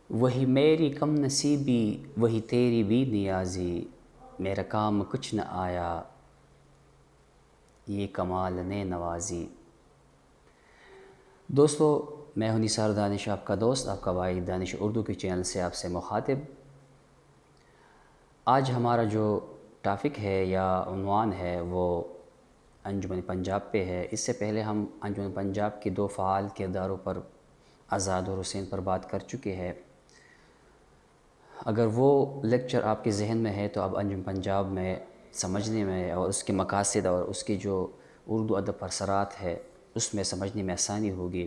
وہی میری کم نصیبی وہی تیری بھی نیازی، میرا کام کچھ نہ آیا یہ کمال نے نوازی۔ دوستو، میں ہوں نثار دانش، آپ کا دوست، آپ کا بھائی دانش اردو کے چینل سے آپ سے مخاطب۔ آج ہمارا جو ٹاپک ہے یا عنوان ہے وہ انجمن پنجاب پہ ہے۔ اس سے پہلے ہم انجمن پنجاب کے دو فعال کرداروں پر، آزاد اور حسین پر بات کر چکے ہیں۔ اگر وہ لیکچر آپ کے ذہن میں ہے تو اب انجمن پنجاب میں سمجھنے میں اور اس کے مقاصد اور اس کی جو اردو ادب پر اثرات ہے اس میں سمجھنے میں آسانی ہوگی۔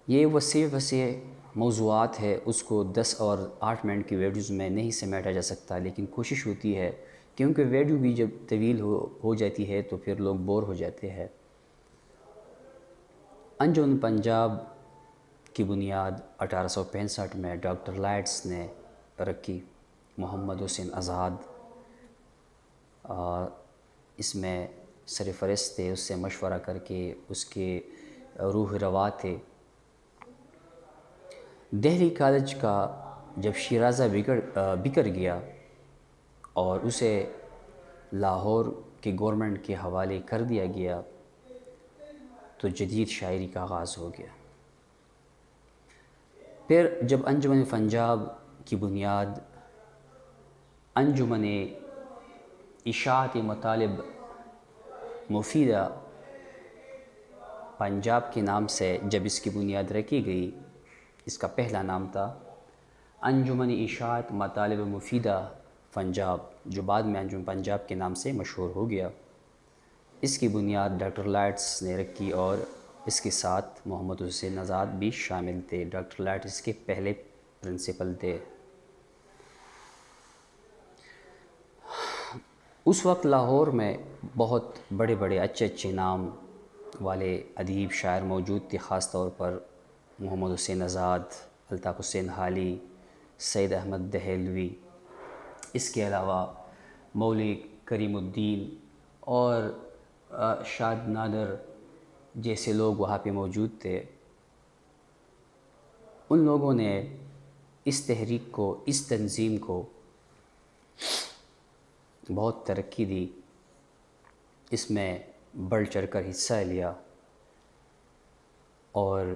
یہ وسیع موضوعات ہے، اس کو 10 اور 8 منٹ کی ویڈیوز میں نہیں سمیٹا جا سکتا، لیکن کوشش ہوتی ہے کیونکہ ویڈیو بھی جب طویل ہو جاتی ہے تو پھر لوگ بور ہو جاتے ہیں۔ انجمن پنجاب کی بنیاد 1865 میں ڈاکٹر لائٹس نے رکھی۔ محمد حسین آزاد اس میں سرفرست تھے، اس سے مشورہ کر کے اس کے روح رواں تھے۔ دہلی کالج کا جب شیرازہ بکر گیا اور اسے لاہور کے گورنمنٹ کے حوالے کر دیا گیا تو جدید شاعری کا آغاز ہو گیا۔ پھر جب انجمن پنجاب کی بنیاد انجمن اشاعت مطالب مفیدہ پنجاب کے نام سے جب اس کی بنیاد رکھی گئی، اس کا پہلا نام تھا انجمن اشاعت مطالب مفیدہ پنجاب، جو بعد میں انجمن پنجاب کے نام سے مشہور ہو گیا۔ اس کی بنیاد ڈاکٹر لائٹس نے رکھی اور اس کے ساتھ محمد حسین آزاد بھی شامل تھے۔ ڈاکٹر لائٹس کے پہلے پرنسپل تھے۔ اس وقت لاہور میں بہت بڑے بڑے اچھے نام والے ادیب شاعر موجود تھے، خاص طور پر محمد حسین آزاد، الطاف حسین حالی، سید احمد دہلوی، اس کے علاوہ مولوی کریم الدین اور شاد نادر جیسے لوگ وہاں پہ موجود تھے۔ ان لوگوں نے اس تحریک کو، اس تنظیم کو بہت ترقی دی، اس میں بڑھ چڑھ کر حصہ لیا اور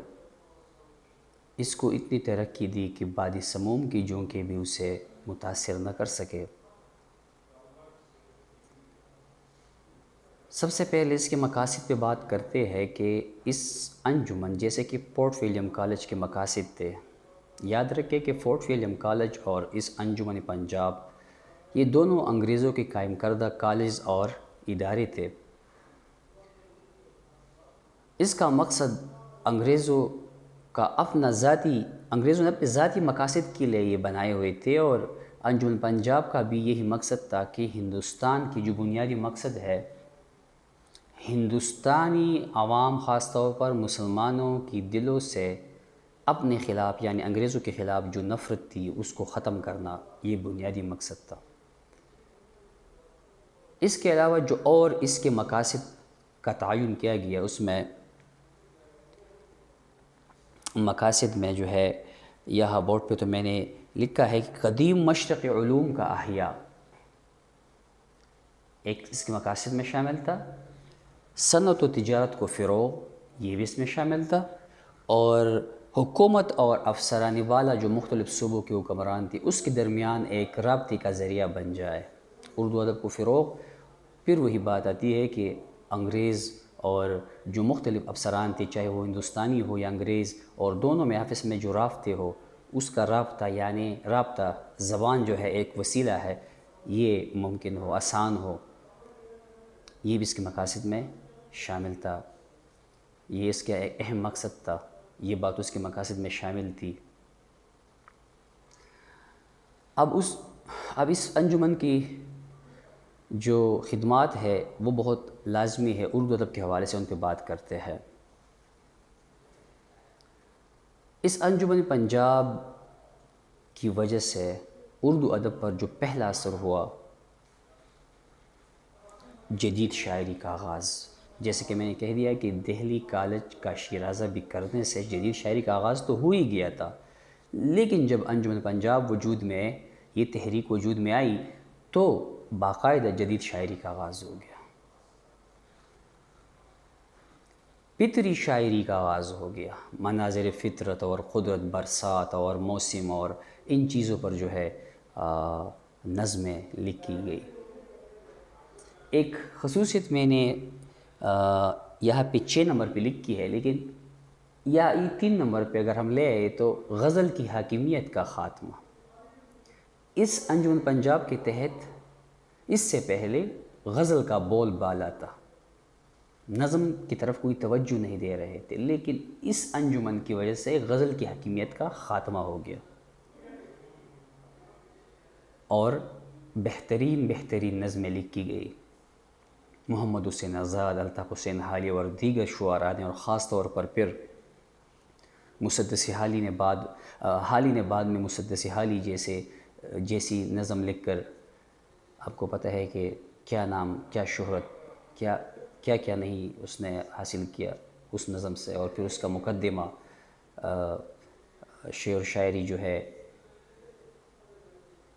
اس کو اتنی ترقی دی کہ بادی سموم کی جھونکیں بھی اسے متاثر نہ کر سکے۔ سب سے پہلے اس کے مقاصد پہ بات کرتے ہیں کہ اس انجمن، جیسے کہ فورٹ ولیم کالج کے مقاصد تھے، یاد رکھیں کہ فورٹ ولیم کالج اور اس انجمن پنجاب یہ دونوں انگریزوں کے قائم کردہ کالج اور ادارے تھے۔ اس کا مقصد انگریزوں نے اپنے ذاتی مقاصد کے لیے یہ بنائے ہوئے تھے، اور انجمن پنجاب کا بھی یہی مقصد تھا کہ ہندوستان کی جو بنیادی مقصد ہے، ہندوستانی عوام خاص طور پر مسلمانوں کی دلوں سے اپنے خلاف یعنی انگریزوں کے خلاف جو نفرت تھی اس کو ختم کرنا، یہ بنیادی مقصد تھا۔ اس کے علاوہ جو اور اس کے مقاصد کا تعین کیا گیا، اس میں مقاصد میں جو ہے یہاں بورڈ پہ تو میں نے لکھا ہے کہ قدیم مشرق علوم کا احیاء ایک اس کے مقاصد میں شامل تھا۔ صنعت و تجارت کو فروغ، یہ بھی اس میں شامل تھا، اور حکومت اور افسرانی والا جو مختلف صوبوں کے حکمران تھی اس کے درمیان ایک رابطے کا ذریعہ بن جائے، اردو ادب کو فروغ۔ پھر وہی بات آتی ہے کہ انگریز اور جو مختلف افسران تھے، چاہے وہ ہندوستانی ہو یا انگریز، اور دونوں میں آپس میں جو رابطے ہو، اس کا رابطہ یعنی رابطہ زبان جو ہے ایک وسیلہ ہے، یہ ممکن ہو، آسان ہو، یہ بھی اس کے مقاصد میں شامل تھا۔ یہ اس کا ایک اہم مقصد تھا، یہ بات اس کے مقاصد میں شامل تھی۔ اب اس انجمن کی جو خدمات ہے وہ بہت لازمی ہے، اردو ادب کے حوالے سے ان پہ بات کرتے ہیں۔ اس انجمن پنجاب کی وجہ سے اردو ادب پر جو پہلا اثر ہوا، جدید شاعری کا آغاز، جیسے کہ میں نے کہہ دیا کہ دہلی کالج کا شیرازہ بھی کرنے سے جدید شاعری کا آغاز تو ہو ہی گیا تھا، لیکن جب انجمن پنجاب وجود میں، یہ تحریک وجود میں آئی تو باقاعدہ جدید شاعری کا آغاز ہو گیا، فطری شاعری کا آغاز ہو گیا، مناظر فطرت اور قدرت، برسات اور موسم اور ان چیزوں پر جو ہے نظمیں لکھی گئی۔ ایک خصوصیت میں نے یہاں پہ 6 نمبر پہ لکھی ہے، لیکن یا یہ 3 نمبر پہ اگر ہم لے آئے تو غزل کی حاکمیت کا خاتمہ۔ اس انجمن پنجاب کے تحت اس سے پہلے غزل کا بول بالا تھا، نظم کی طرف کوئی توجہ نہیں دے رہے تھے، لیکن اس انجمن کی وجہ سے غزل کی حاکمیت کا خاتمہ ہو گیا اور بہترین نظمیں لکھی گئی۔ محمد حسین آزاد، الطاف حسین حالی اور دیگر شعراء نے، اور خاص طور پر پھر مسدس حالی نے بعد میں مسدس حالی جیسی نظم لکھ کر آپ کو پتہ ہے کہ کیا نام، کیا شہرت، کیا نہیں اس نے حاصل کیا اس نظم سے، اور پھر اس کا مقدمہ شعر و شاعری جو ہے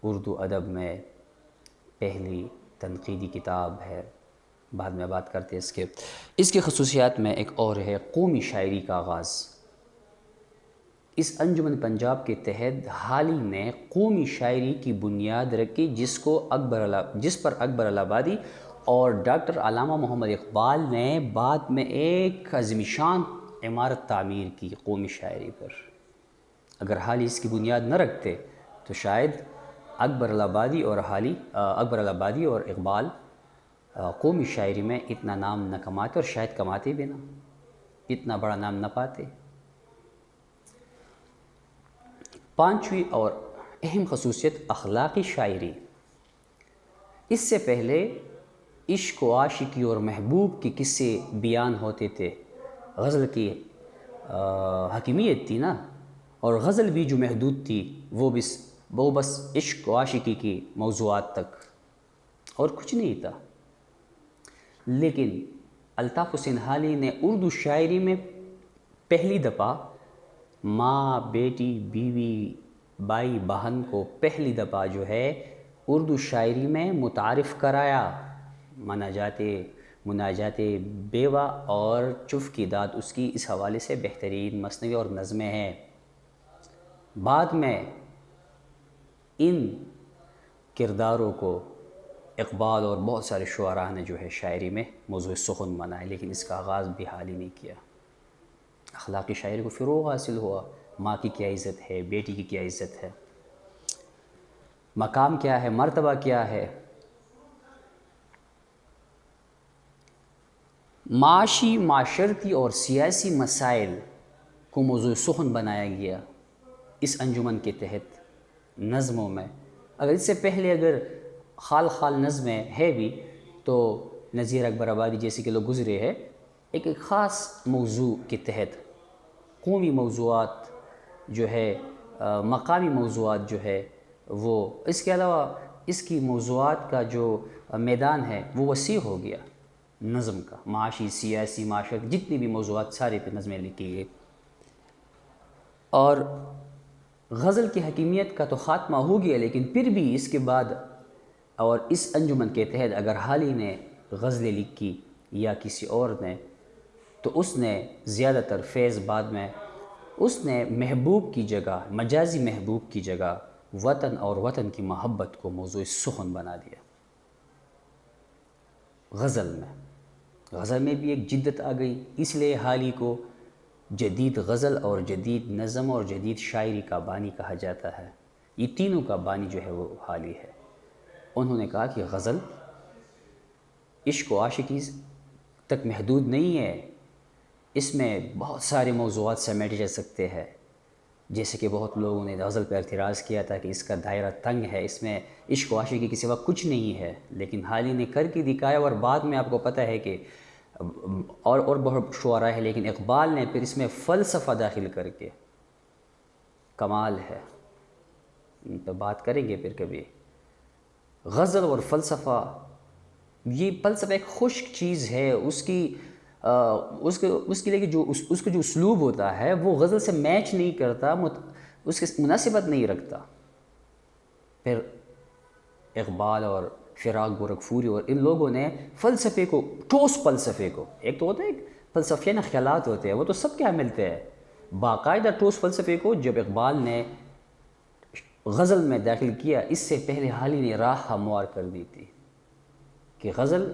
اردو ادب میں پہلی تنقیدی کتاب ہے، بعد میں بات کرتے ہیں اس کے خصوصیات میں ایک اور ہے قومی شاعری کا آغاز۔ اس انجمن پنجاب کے تحت حالی نے قومی شاعری کی بنیاد رکھی، جس پر اکبر الہٰبادی اور ڈاکٹر علامہ محمد اقبال نے بعد میں ایک عظیم شان عمارت تعمیر کی قومی شاعری پر۔ اگر حالی اس کی بنیاد نہ رکھتے تو شاید اکبر الہٰبادی اور اقبال قومی شاعری میں اتنا نام نہ کماتے، اور شاید کماتے بھی نہ، اتنا بڑا نام نہ پاتے۔ 5ویں اور اہم خصوصیت اخلاقی شاعری۔ اس سے پہلے عشق و عاشقی اور محبوب کے قصے بیان ہوتے تھے، غزل کی حکیمیت تھی نا، اور غزل بھی جو محدود تھی وہ بس عشق و عاشقی کی موضوعات تک، اور کچھ نہیں تھا۔ لیکن الطاف حسین حالی نے اردو شاعری میں پہلی دفعہ ماں، بیٹی، بیوی، بھائی، بہن کو پہلی دفعہ جو ہے اردو شاعری میں متعارف کرایا۔ مناجات بیوہ اور چف کی داد اس کی اس حوالے سے بہترین مثنوی اور نظمیں ہیں۔ بعد میں ان کرداروں کو اقبال اور بہت سارے شعراء نے جو ہے شاعری میں موضوع سخن بنائے، لیکن اس کا آغاز بھی حالی نہیں کیا۔ اخلاقی شاعری کو فروغ حاصل ہوا، ماں کی کیا عزت ہے، بیٹی کی کیا عزت ہے، مقام کیا ہے، مرتبہ کیا ہے۔ معاشی، معاشرتی اور سیاسی مسائل کو موضوع سخن بنایا گیا اس انجمن کے تحت نظموں میں۔ اگر اس سے پہلے خال نظمیں ہے بھی تو نذیر اکبر آبادی جیسے کہ لوگ گزرے ہیں، ایک خاص موضوع کے تحت قومی موضوعات جو ہے، مقامی موضوعات جو ہے وہ، اس کے علاوہ اس کی موضوعات کا جو میدان ہے وہ وسیع ہو گیا نظم کا، معاشی، سیاسی، معاشرت، جتنی بھی موضوعات سارے پہ نظمیں لکھی گئی۔ اور غزل کی حکیمیت کا تو خاتمہ ہو گیا، لیکن پھر بھی اس کے بعد اور اس انجمن کے تحت اگر حالی نے غزلیں لکھی یا کسی اور نے، تو اس نے زیادہ تر فیض بعد میں اس نے محبوب کی جگہ، مجازی محبوب کی جگہ وطن اور وطن کی محبت کو موضوع سخن بنا دیا۔ غزل میں بھی ایک جدت آ گئی، اس لیے حالی کو جدید غزل اور جدید نظم اور جدید شاعری کا بانی کہا جاتا ہے۔ یہ تینوں کا بانی جو ہے وہ حالی ہے۔ انہوں نے کہا کہ غزل عشق و عاشقی تک محدود نہیں ہے، اس میں بہت سارے موضوعات سمیٹے جا سکتے ہیں، جیسے کہ بہت لوگوں نے غزل پر اعتراض کیا تھا کہ اس کا دائرہ تنگ ہے، اس میں عشق و عاشقی کے سوا کچھ نہیں ہے، لیکن حالی نے کر کے دکھایا۔ اور بعد میں آپ کو پتہ ہے کہ اور بہت شعراء ہے، لیکن اقبال نے پھر اس میں فلسفہ داخل کر کے، کمال ہے، ان پہ بات کریں گے پھر کبھی۔ غزل اور فلسفہ، یہ فلسفہ ایک خشک چیز ہے، اس کے لیے جو اس کا جو اسلوب ہوتا ہے وہ غزل سے میچ نہیں کرتا، اس کی مناسبت نہیں رکھتا. پھر اقبال اور فراق گورکھپوری اور ان لوگوں نے فلسفے کو، ٹھوس فلسفے کو، ایک تو ہوتا ہے ایک فلسفیانہ خیالات ہوتے ہیں وہ تو سب کیا ملتے ہیں، باقاعدہ ٹھوس فلسفے کو جب اقبال نے غزل میں داخل کیا، اس سے پہلے حالی نے راہ ہموار کر دی تھی کہ غزل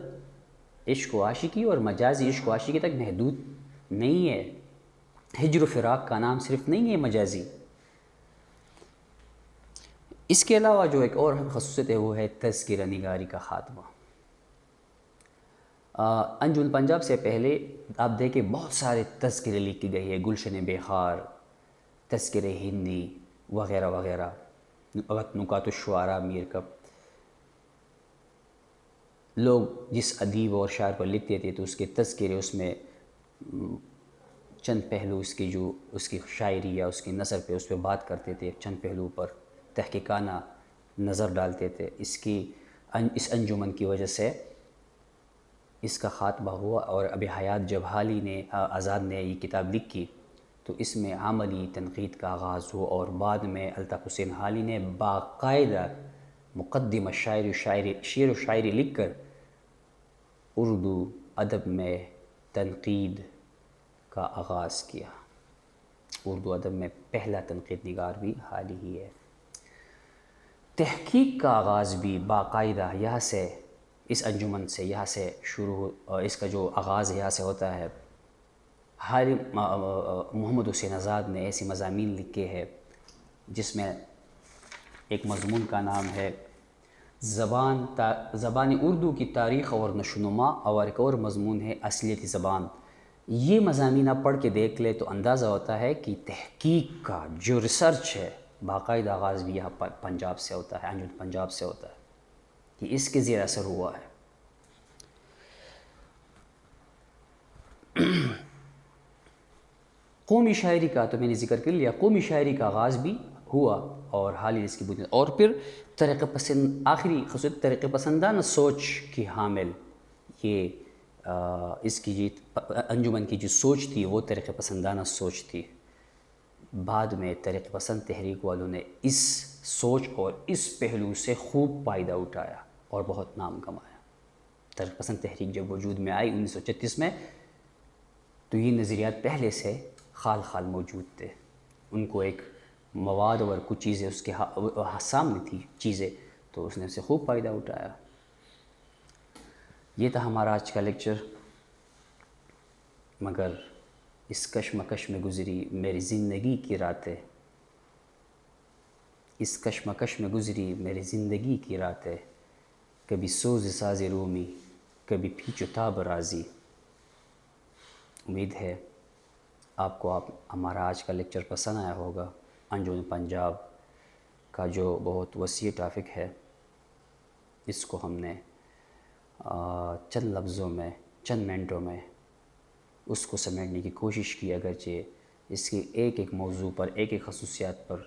عشق و عاشقی اور مجازی عشق و عاشقی تک محدود نہیں ہے. ہجر و فراق کا نام صرف نہیں ہے مجازی. اس کے علاوہ جو ایک اور خصوصیت ہے وہ ہے تذکرہ نگاری کا خاتمہ. انجمن پنجاب سے پہلے آپ دیکھیں بہت سارے تذکرے لکھی گئی ہے، گلشن بہار، تذکرہ ہندی وغیرہ وغیرہ، نکات الشعراء میر کپ. لوگ جس ادیب اور شاعر پر لکھتے تھے تو اس کے تذکرے، اس میں چند پہلو اس کی جو اس کی شاعری یا اس کی نثر پہ اس پہ بات کرتے تھے، چند پہلو پر تحقیقانہ نظر ڈالتے تھے. اس انجمن کی وجہ سے اس کا خاتمہ ہوا، اور ابھی حیات جب حالی نے آزاد نے یہ کتاب لکھی تو اس میں عملی تنقید کا آغاز ہوا، اور بعد میں الطاف حسین حالی نے باقاعدہ مقدمہ شعر و شاعری لکھ کر اردو ادب میں تنقید کا آغاز کیا. اردو ادب میں پہلا تنقید نگار بھی حالی ہی ہے. تحقیق کا آغاز بھی باقاعدہ یہاں سے، اس انجمن سے، یہاں سے شروع، اس کا جو آغاز یہاں سے ہوتا ہے. حالی محمد حسین آزاد نے ایسے مضامین لکھے ہیں جس میں ایک مضمون کا نام ہے زبان اردو کی تاریخ اور نشوونما، اور ایک اور مضمون ہے اصلیت زبان. یہ مضامین آپ پڑھ کے دیکھ لے تو اندازہ ہوتا ہے کہ تحقیق کا جو ریسرچ ہے باقاعدہ آغاز بھی یہاں پنجاب سے ہوتا ہے، انجمن پنجاب سے ہوتا ہے، کہ اس کے زیر اثر ہوا ہے. قومی شاعری کا تو میں نے ذکر کر لیا، قومی شاعری کا آغاز بھی ہوا اور حال ہی اس کی بنیاد، اور پھر طریقہ پسند، آخری خصوصیت طریقہ پسندانہ سوچ کی حامل، یہ اس کی جی انجمن کی جو سوچ تھی وہ طریقہ پسندانہ سوچ تھی. بعد میں طریقہ پسند تحریک والوں نے اس سوچ اور اس پہلو سے خوب فائدہ اٹھایا اور بہت نام کمایا. طریقہ پسند تحریک جب وجود میں آئی 1936 میں تو یہ نظریات پہلے سے خال خال موجود تھے. ان کو ایک مواد اور کچھ چیزیں اس کے سامنے تھی چیزیں، تو اس نے اسے خوب فائدہ اٹھایا. یہ تھا ہمارا آج کا لیکچر. مگر اس کشمکش میں گزری میری زندگی کی راتیں، اس کشمکش میں گزری میری زندگی کی راتیں، کبھی سوز ساز رومی، کبھی پیچ و تاب رازی. امید ہے آپ کو ہمارا آج کا لیکچر پسند آیا ہوگا. انجمن پنجاب کا جو بہت وسیع ٹاپک ہے، اس کو ہم نے چند لفظوں میں، چند منٹوں میں اس کو سمیٹنے کی کوشش کی. اگرچہ اس کی ایک ایک موضوع پر، ایک ایک خصوصیات پر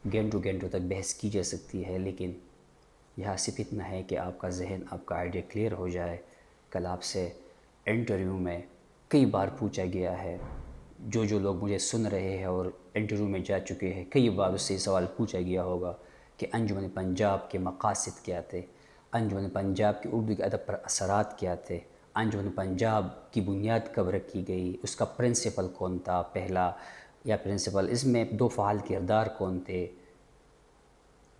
گھنٹوں گھنٹوں تک بحث کی جا سکتی ہے، لیکن یہاں صرف اتنا ہے کہ آپ کا ذہن، آپ کا آئیڈیا کلیئر ہو جائے. کل آپ سے انٹرویو میں کئی بار پوچھا گیا ہے، جو لوگ مجھے سن رہے ہیں اور انٹرویو میں جا چکے ہیں، کئی بار اس سے سوال پوچھا گیا ہوگا کہ انجمن پنجاب کے مقاصد کیا تھے، انجمن پنجاب کے اردو کے ادب پر اثرات کیا تھے، انجمن پنجاب کی بنیاد کب رکھی گئی، اس کا پرنسپل کون تھا پہلا یا پرنسپل، اس میں دو فعال کردار کون تھے.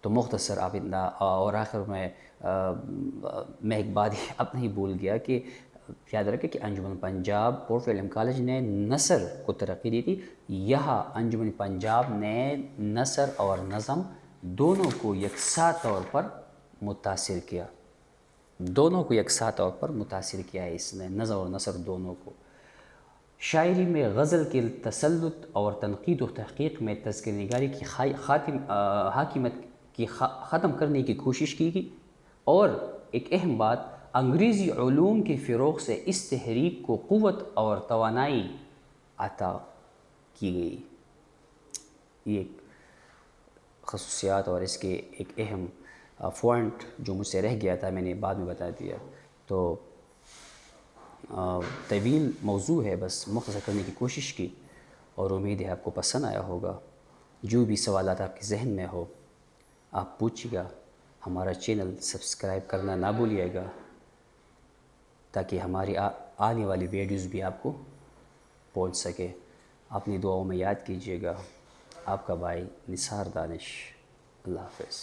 تو مختصر آپ اتنا، اور آخر میں ایک بات اپنا ہی بھول گیا کہ یاد رکھیں کہ انجمن پنجاب پورٹ ولیم کالج نے نثر کو ترقی دی تھی. یہاں انجمن پنجاب نے نثر اور نظم دونوں کو یکساں طور پر متاثر کیا، دونوں کو یکساں طور پر متاثر کیا ہے اس نے، نظم اور نثر دونوں کو. شاعری میں غزل کے تسلط اور تنقید و تحقیق میں تذکرہ نگاری کی حاکمیت کی ختم کرنے کی کوشش کی گئی، اور ایک اہم بات، انگریزی علوم کے فروغ سے اس تحریک کو قوت اور توانائی عطا کی گئی. یہ ایک خصوصیات اور اس کے ایک اہم پوائنٹ جو مجھ سے رہ گیا تھا، میں نے بعد میں بتا دیا. تو طویل موضوع ہے، بس مختصر کرنے کی کوشش کی، اور امید ہے آپ کو پسند آیا ہوگا. جو بھی سوالات آپ کے ذہن میں ہو آپ پوچھیے گا. ہمارا چینل سبسکرائب کرنا نہ بھولیے گا تاکہ ہماری آنے والی ویڈیوز بھی آپ کو پہنچ سکے. اپنی دعاؤں میں یاد کیجیے گا. آپ کا بھائی نثار دانش. اللہ حافظ.